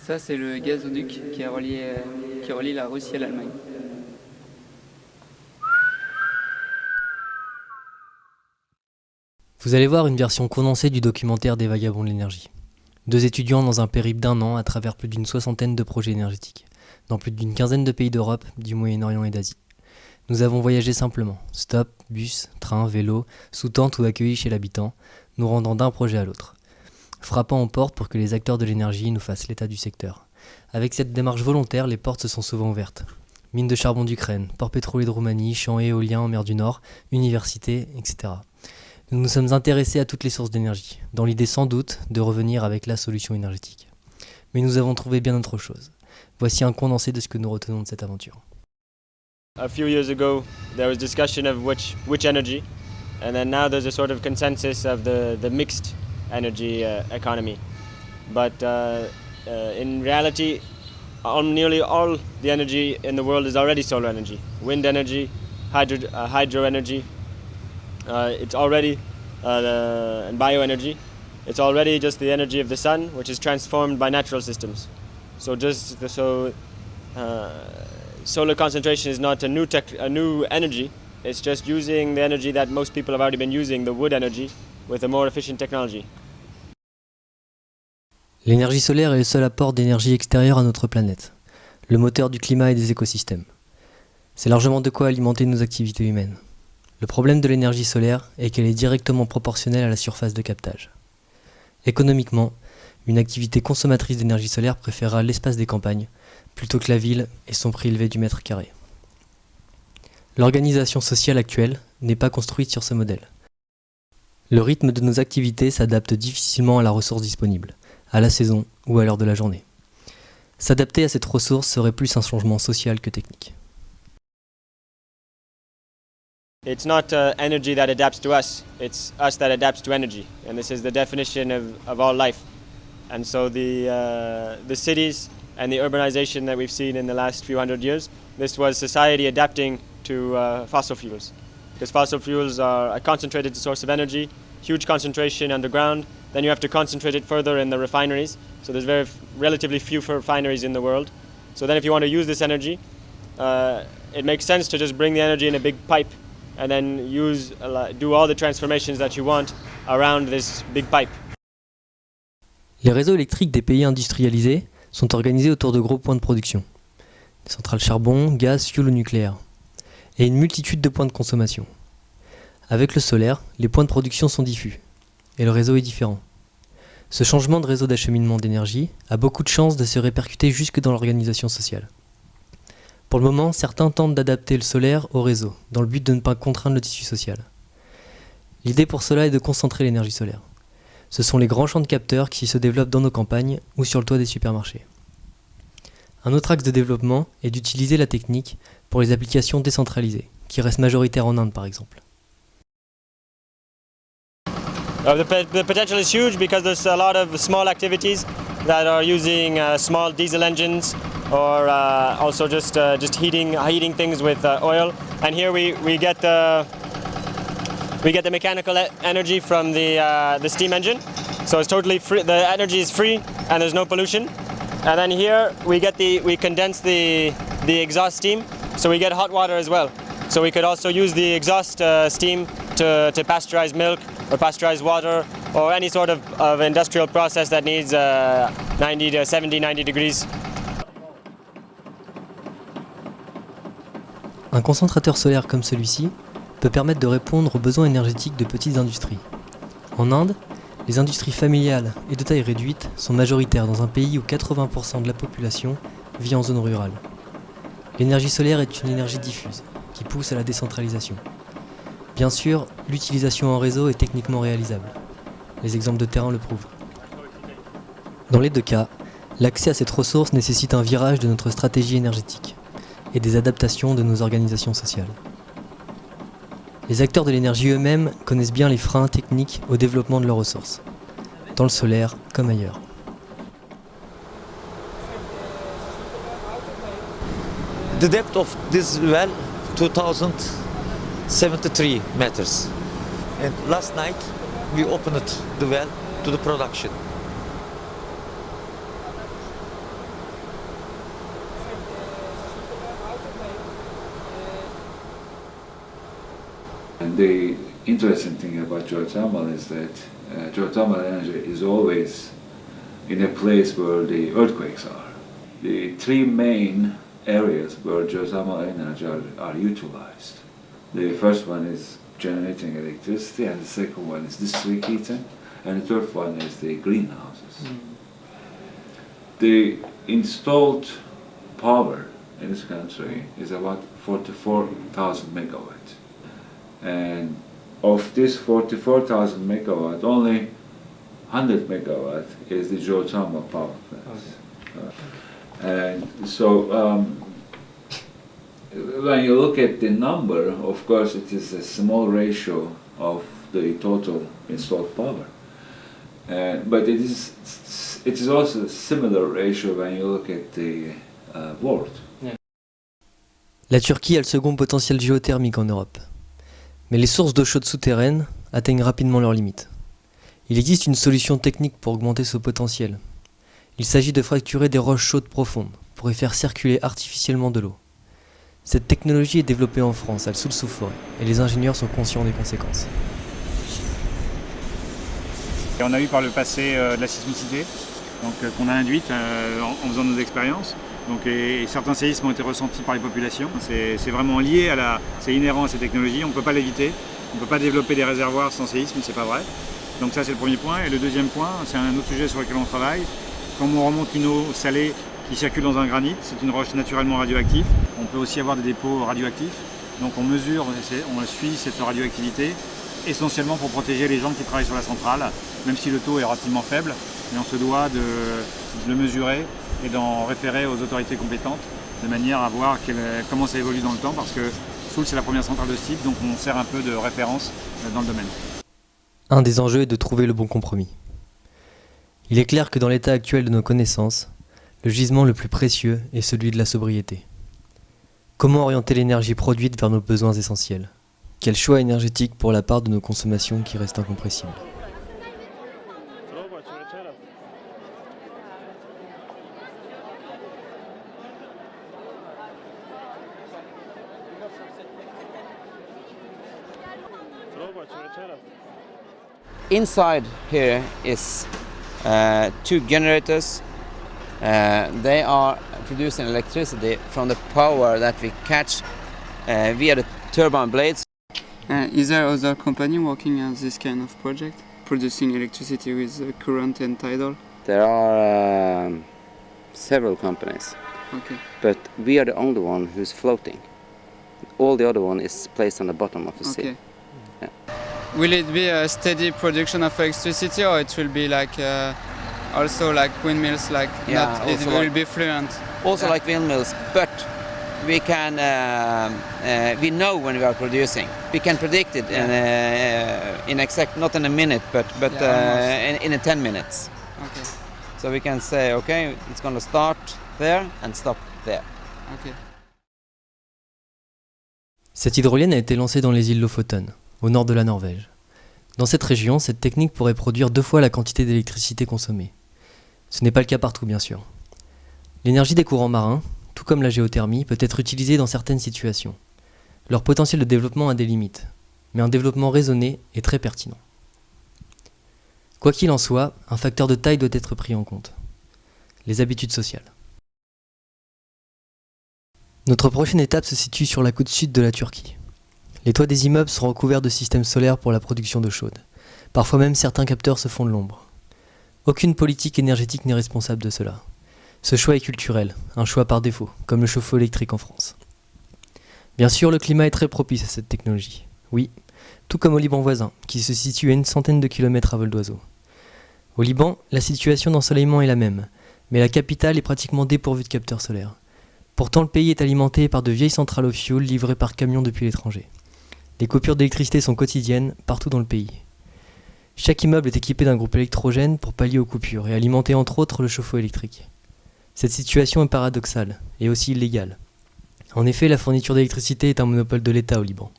Ça, c'est le gazoduc qui relie la Russie à l'Allemagne. Vous allez voir une version condensée du documentaire des Vagabonds de l'énergie. Deux étudiants dans un périple d'1 an à travers plus d'une soixantaine de projets énergétiques, dans plus d'une quinzaine de pays d'Europe, du Moyen-Orient et d'Asie. Nous avons voyagé simplement, stop, bus, train, vélo, sous tente ou accueillis chez l'habitant, nous rendant d'un projet à l'autre. Frappant aux portes pour que les acteurs de l'énergie nous fassent l'état du secteur. Avec cette démarche volontaire, les portes se sont souvent ouvertes. Mines de charbon d'Ukraine, ports pétroliers de Roumanie, champs éoliens en mer du Nord, universités, etc. Nous nous sommes intéressés à toutes les sources d'énergie, dans l'idée sans doute de revenir avec la solution énergétique. Mais nous avons trouvé bien autre chose. Voici un condensé de ce que nous retenons de cette aventure. A few years ago, there was discussion of which energy, and then now there's a sort of consensus of the mixed energy economy. But in reality, nearly all the energy in the world is already solar energy. Wind energy, hydro energy, it's already and bioenergy. It's already just the energy of the sun, which is transformed by natural systems. Solar concentration is not a new energy. It's just using the energy that most people have already been using, the wood energy, with a more efficient technology. L'énergie solaire est le seul apport d'énergie extérieure à notre planète, le moteur du climat et des écosystèmes. C'est largement de quoi alimenter nos activités humaines. Le problème de l'énergie solaire est qu'elle est directement proportionnelle à la surface de captage. Économiquement, une activité consommatrice d'énergie solaire préférera l'espace des campagnes, plutôt que la ville et son prix élevé du mètre carré. L'organisation sociale actuelle n'est pas construite sur ce modèle. Le rythme de nos activités s'adapte difficilement à la ressource disponible, à la saison ou à l'heure de la journée. S'adapter à cette ressource serait plus un changement social que technique. It's not energy that adapts to us, it's us that adapts to energy. And this is the definition of all life. And so the cities and the urbanization that we've seen in the last few hundred years, this was society adapting to fossil fuels. Because fossil fuels are a concentrated source of energy, huge concentration underground, then you have to concentrate it further in the refineries. So there's relatively few refineries in the world. So then if you want to use this energy, it makes sense to just bring the energy in a big pipe and then do all the transformations that you want around this big pipe. Les réseaux électriques des pays industrialisés sont organisés autour de gros points de production. Des centrales charbon, gaz, fioul ou nucléaire. Et une multitude de points de consommation. Avec le solaire, les points de production sont diffus. Et le réseau est différent. Ce changement de réseau d'acheminement d'énergie a beaucoup de chances de se répercuter jusque dans l'organisation sociale. Pour le moment, certains tentent d'adapter le solaire au réseau, dans le but de ne pas contraindre le tissu social. L'idée pour cela est de concentrer l'énergie solaire. Ce sont les grands champs de capteurs qui se développent dans nos campagnes ou sur le toit des supermarchés. Un autre axe de développement est d'utiliser la technique pour les applications décentralisées, qui restent majoritaires en Inde par exemple. The potential is huge because there's a lot of small activities that are using small diesel engines or also just heating things with oil. And here we get the mechanical energy from the steam engine, so it's totally free. The energy is free and there's no pollution. And then here we condense the exhaust steam, so we get hot water as well. So we could also use the exhaust steam to pasteurize milk or pasteurize water or any sort of industrial process that needs 90 degrees. Un concentrateur solaire comme celui-ci peut permettre de répondre aux besoins énergétiques de petites industries. En Inde, les industries familiales et de taille réduite sont majoritaires dans un pays où 80% de la population vit en zone rurale. L'énergie solaire est une énergie diffuse, qui pousse à la décentralisation. Bien sûr, l'utilisation en réseau est techniquement réalisable. Les exemples de terrain le prouvent. Dans les deux cas, l'accès à cette ressource nécessite un virage de notre stratégie énergétique et des adaptations de nos organisations sociales. Les acteurs de l'énergie eux-mêmes connaissent bien les freins techniques au développement de leurs ressources, dans le solaire comme ailleurs. The depth of this well, 2073 meters. And last night we opened the well to the production. And the interesting thing about geothermal is that geothermal energy is always in a place where the earthquakes are. The three main areas where geothermal energy are utilized. The first one is generating electricity, and the second one is district heating, and the third one is the greenhouses. The installed power in this country is about 44,000 megawatt. And of this 44,000 megawatt, only 100 megawatt is the geothermal power plants. And so when you look at the number, of course it is a small ratio of the total installed power. But it is also a similar ratio when you look at the world. La Turquie a le second potentiel géothermique en Europe. Mais les sources d'eau chaude souterraines atteignent rapidement leurs limites. Il existe une solution technique pour augmenter ce potentiel. Il s'agit de fracturer des roches chaudes profondes pour y faire circuler artificiellement de l'eau. Cette technologie est développée en France, à Soultz-sous-Forêt, et les ingénieurs sont conscients des conséquences. Et on a eu par le passé de la sismicité qu'on a induite en faisant nos expériences. Donc, et certains séismes ont été ressentis par les populations. C'est vraiment lié c'est inhérent à ces technologies, on ne peut pas l'éviter. On ne peut pas développer des réservoirs sans séisme, c'est pas vrai. Donc ça c'est le premier point. Et le deuxième point, c'est un autre sujet sur lequel on travaille. Quand on remonte une eau salée qui circule dans un granit, c'est une roche naturellement radioactive. On peut aussi avoir des dépôts radioactifs. Donc on mesure, on suit cette radioactivité, essentiellement pour protéger les gens qui travaillent sur la centrale, même si le taux est relativement faible. Mais on se doit de le mesurer et d'en référer aux autorités compétentes, de manière à voir comment ça évolue dans le temps, parce que Soultz c'est la première centrale de ce type, donc on sert un peu de référence dans le domaine. Un des enjeux est de trouver le bon compromis. Il est clair que dans l'état actuel de nos connaissances, le gisement le plus précieux est celui de la sobriété. Comment orienter l'énergie produite vers nos besoins essentiels? Quel choix énergétique pour la part de nos consommations qui reste incompressible? Inside here is 2 generators. They are producing electricity from the power that we catch via the turbine blades. Is there other company working on this kind of project, producing electricity with current and tidal? There are several companies, Okay. but we are the only one who's floating. All the other one is placed on the bottom of the sea. Okay. Yeah. Will it be a steady production of electricity, or it will be like also like windmills? Like Yeah, not, it also will like- be fluent. Also Yeah. like windmills, but we can we know when we are producing. We can predict it in exact, not in a minute, but Yeah, in 10 minutes. Okay. So we can say, okay, it's going to start there and stop there. Okay. Cette hydrolienne a été lancée dans les îles Lofoten, au nord de la Norvège. Dans cette région, cette technique pourrait produire 2 fois la quantité d'électricité consommée. Ce n'est pas le cas partout, bien sûr. L'énergie des courants marins, tout comme la géothermie, peut être utilisée dans certaines situations. Leur potentiel de développement a des limites, mais un développement raisonné est très pertinent. Quoi qu'il en soit, un facteur de taille doit être pris en compte. Les habitudes sociales. Notre prochaine étape se situe sur la côte sud de la Turquie. Les toits des immeubles sont recouverts de systèmes solaires pour la production d'eau chaude. Parfois même certains capteurs se font de l'ombre. Aucune politique énergétique n'est responsable de cela. Ce choix est culturel, un choix par défaut, comme le chauffe-eau électrique en France. Bien sûr, le climat est très propice à cette technologie. Oui, tout comme au Liban voisin, qui se situe à une centaine de kilomètres à vol d'oiseau. Au Liban, la situation d'ensoleillement est la même, mais la capitale est pratiquement dépourvue de capteurs solaires. Pourtant, le pays est alimenté par de vieilles centrales au fioul livrées par camion depuis l'étranger. Les coupures d'électricité sont quotidiennes partout dans le pays. Chaque immeuble est équipé d'un groupe électrogène pour pallier aux coupures et alimenter entre autres le chauffe-eau électrique. Cette situation est paradoxale et aussi illégale. En effet, la fourniture d'électricité est un monopole de l'État au Liban.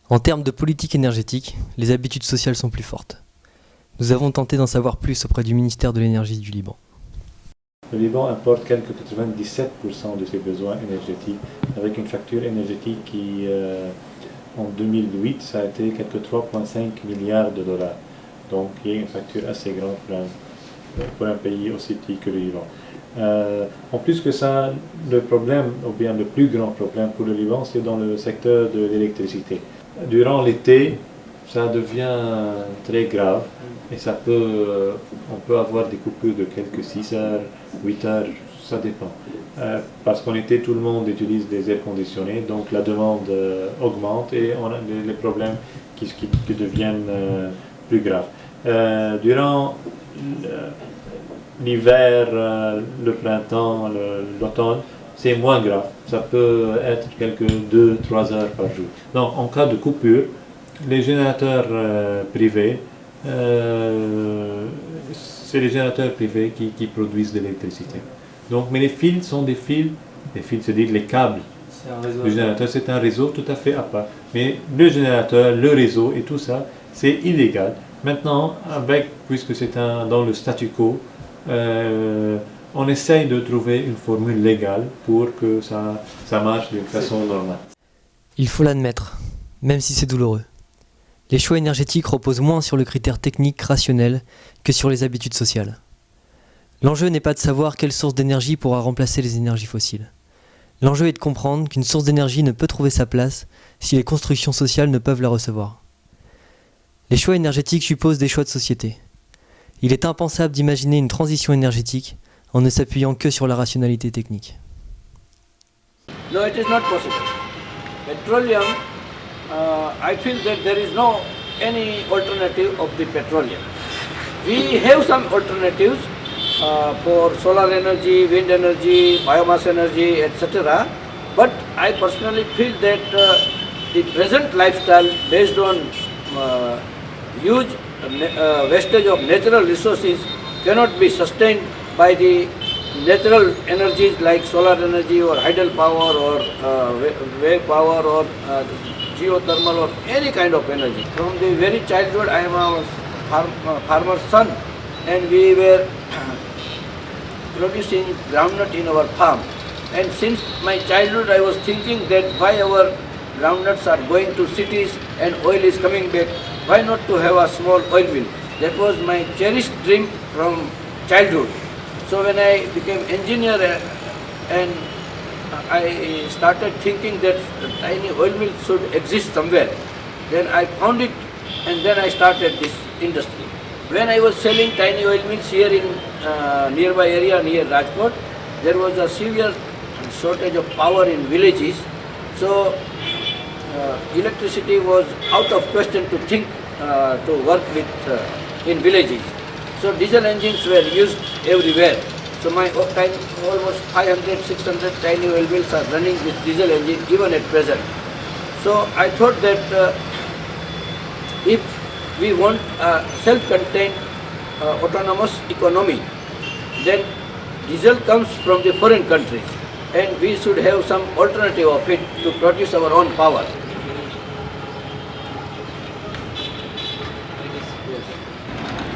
En termes de politique énergétique, les habitudes sociales sont plus fortes. Nous avons tenté d'en savoir plus auprès du ministère de l'énergie du Liban. Le Liban importe quelque 97% de ses besoins énergétiques, avec une facture énergétique qui En 2008, ça a été quelque 3,5 milliards de dollars. Donc il y a une facture assez grande pour un pays aussi petit que le Liban. En plus que ça, le problème, ou bien le plus grand problème pour le Liban, c'est dans le secteur de l'électricité. Durant l'été, ça devient très grave et on peut avoir des coupures de quelques 6 heures, 8 heures, ça dépend. Parce qu'en été, tout le monde utilise des airs conditionnés, donc la demande augmente et on a les problèmes qui deviennent plus graves. Durant l'hiver, le printemps, l'automne, c'est moins grave. Ça peut être quelques 2-3 heures par jour. Donc, en cas de coupure, les générateurs privés, c'est les générateurs privés qui produisent de l'électricité. Donc, mais les fils sont les fils, c'est-à-dire les câbles. Le générateur, c'est un réseau tout à fait à part. Mais le générateur, le réseau et tout ça, c'est illégal. Maintenant, puisque c'est dans le statu quo, on essaye de trouver une formule légale pour que ça marche d'une façon normale. Il faut l'admettre, même si c'est douloureux. Les choix énergétiques reposent moins sur le critère technique rationnel que sur les habitudes sociales. L'enjeu n'est pas de savoir quelle source d'énergie pourra remplacer les énergies fossiles. L'enjeu est de comprendre qu'une source d'énergie ne peut trouver sa place si les constructions sociales ne peuvent la recevoir. Les choix énergétiques supposent des choix de société. Il est impensable d'imaginer une transition énergétique en ne s'appuyant que sur la rationalité technique. No, it is not possible. Petroleum, I feel that there is no any alternative of the petroleum. We have some alternatives for solar energy, wind energy, biomass energy, etc. But I personally feel that the present lifestyle based on huge wastage of natural resources cannot be sustained by the natural energies like solar energy or hydel power or wave power or geothermal or any kind of energy. From the very childhood I am a farmer's son and we were producing groundnut in our farm. And since my childhood I was thinking that why our groundnuts are going to cities and oil is coming back, why not to have a small oil mill? That was my cherished dream from childhood. So when I became engineer and I started thinking that tiny oil mill should exist somewhere, then I found it and then I started this industry. When I was selling tiny oil mills here in nearby area near Rajkot, there was a severe shortage of power in villages. So electricity was out of question to think to work with in villages. So diesel engines were used everywhere. So my almost 500-600 tiny oil mills are running with diesel engine even at present. So I thought that if we want a self-contained autonomous economy, then diesel comes from the foreign countries and we should have some alternative of it to produce our own power.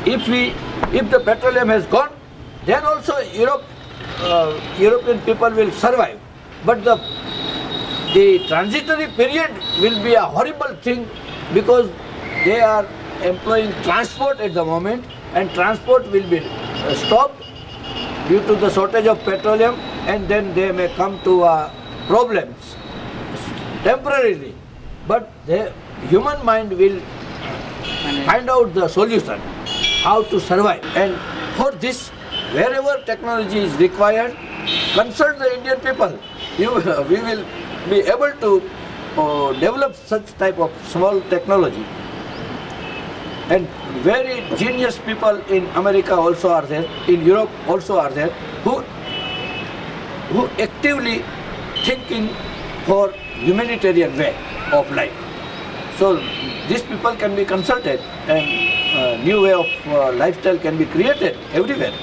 If the petroleum has gone, then also European people will survive. But the transitory period will be a horrible thing because they are employing transport at the moment and transport will be stopped due to the shortage of petroleum and then they may come to problems temporarily. But the human mind will find out the solution, how to survive. And for this, wherever technology is required, consult the Indian people. We will be able to develop such type of small technology. And very genius people in America also are there, in Europe also are there, who actively thinking for humanitarian way of life. So these people can be consulted and new way of lifestyle can be created everywhere.